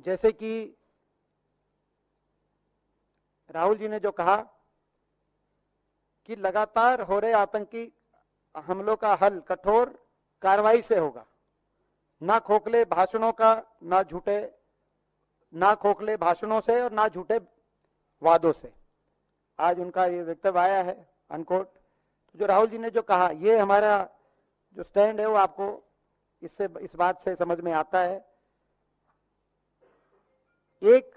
जैसे कि राहुल जी ने जो कहा कि लगातार हो रहे आतंकी हमलों का हल कठोर कार्रवाई से होगा, ना खोखले भाषणों का, ना खोखले भाषणों से और ना झूठे वादों से। आज उनका ये वक्तव्य आया है अनकोट। तो जो राहुल जी ने जो कहा, ये हमारा जो स्टैंड है वो आपको इससे इस बात से समझ में आता है। एक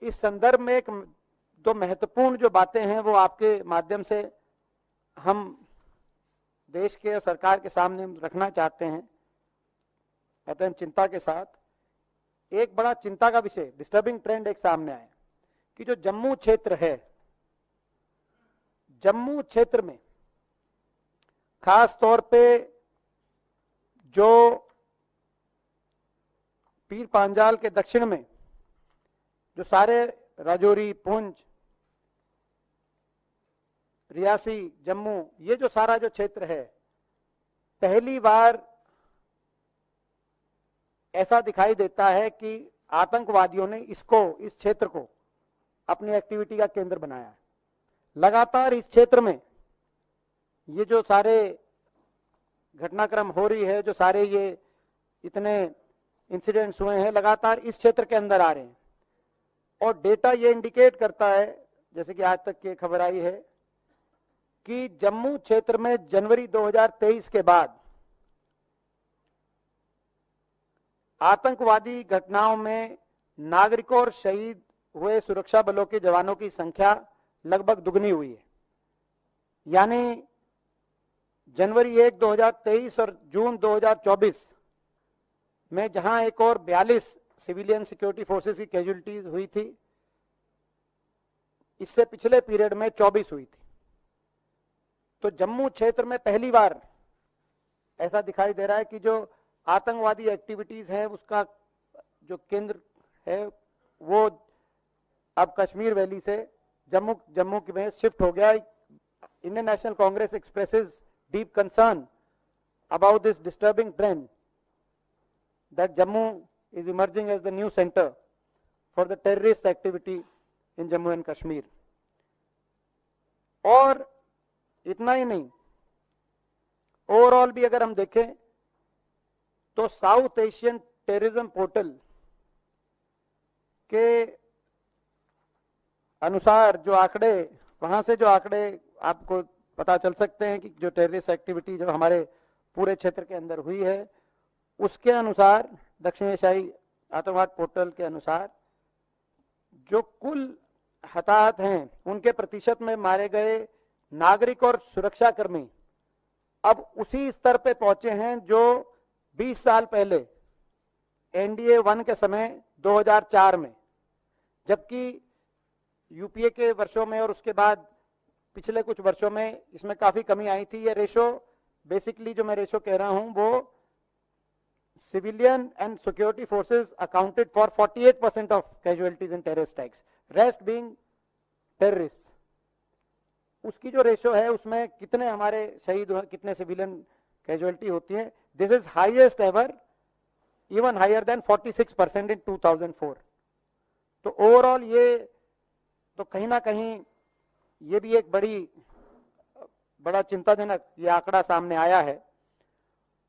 इस संदर्भ में एक दो महत्वपूर्ण जो बातें हैं वो आपके माध्यम से हम देश के और सरकार के सामने रखना चाहते हैं अत्यंत चिंता के साथ। एक बड़ा चिंता का विषय, डिस्टर्बिंग ट्रेंड एक सामने आया कि जो जम्मू क्षेत्र है, जम्मू क्षेत्र में खास तौर पे जो पीर पांजाल के दक्षिण में जो सारे राजौरी, पुंछ, रियासी, जम्मू, ये जो सारा जो क्षेत्र है, पहली बार ऐसा दिखाई देता है कि आतंकवादियों ने इस क्षेत्र को अपनी एक्टिविटी का केंद्र बनाया है। लगातार इस क्षेत्र में ये जो सारे घटनाक्रम हो रही है, जो सारे ये इतने इंसिडेंट्स हुए हैं, लगातार इस क्षेत्र के अंदर आ रहे हैं। और डेटा ये इंडिकेट करता है, जैसे कि आज तक की खबर आई है, कि जम्मू क्षेत्र में जनवरी 2023 के बाद आतंकवादी घटनाओं में नागरिकों और शहीद हुए सुरक्षा बलों के जवानों की संख्या लगभग दुगनी हुई है। यानी जनवरी 1, 2023 और जून 2024 में जहां एक और 42 सिविलियन सिक्योरिटी फोर्सेस की कैजुअलिटीज हुई थी, इससे पिछले पीरियड में 24 हुई थी। तो जम्मू क्षेत्र में पहली बार ऐसा दिखाई दे रहा है कि जो आतंकवादी एक्टिविटीज है उसका जो केंद्र है वो अब कश्मीर वैली से जम्मू में शिफ्ट हो गया। Indian national Congress expresses deep concern about this disturbing trend that Jammu is emerging as the new center for the terrorist activity in Jammu and Kashmir. और इतना ही नहीं, ओवरऑल भी अगर हम देखें तो साउथ एशियन टेररिज्म पोर्टल के अनुसार जो आंकड़े, वहां से जो आंकड़े आपको पता चल सकते हैं कि जो टेररिस्ट एक्टिविटी जो हमारे पूरे क्षेत्र के अंदर हुई है, उसके अनुसार दक्षिण एशियाई आतंकवाद पोर्टल के अनुसार जो कुल हताहत हैं उनके प्रतिशत में मारे गए नागरिक और सुरक्षाकर्मी अब उसी स्तर पे पहुंचे हैं जो 20 साल पहले एनडीए 1 के समय 2004 में, जबकि यूपीए के वर्षों में और उसके बाद पिछले कुछ वर्षों में इसमें काफी कमी आई थी। ये रेशो बेसिकली जो मैं रेशो कह रहा हूं वो civilian and security forces accounted for 48% of casualties in terrorist attacks, rest being terrorists. उसकी जो रेशो है उसमें कितने हमारे शहीद हुए, कितने सिविलियन कैजुअलिटी होती है, this is highest ever, even higher than 46% in 2004। तो ओवरऑल ये तो कहीं ना कहीं ये भी एक बड़ा चिंताजनक ये आंकड़ा सामने आया है।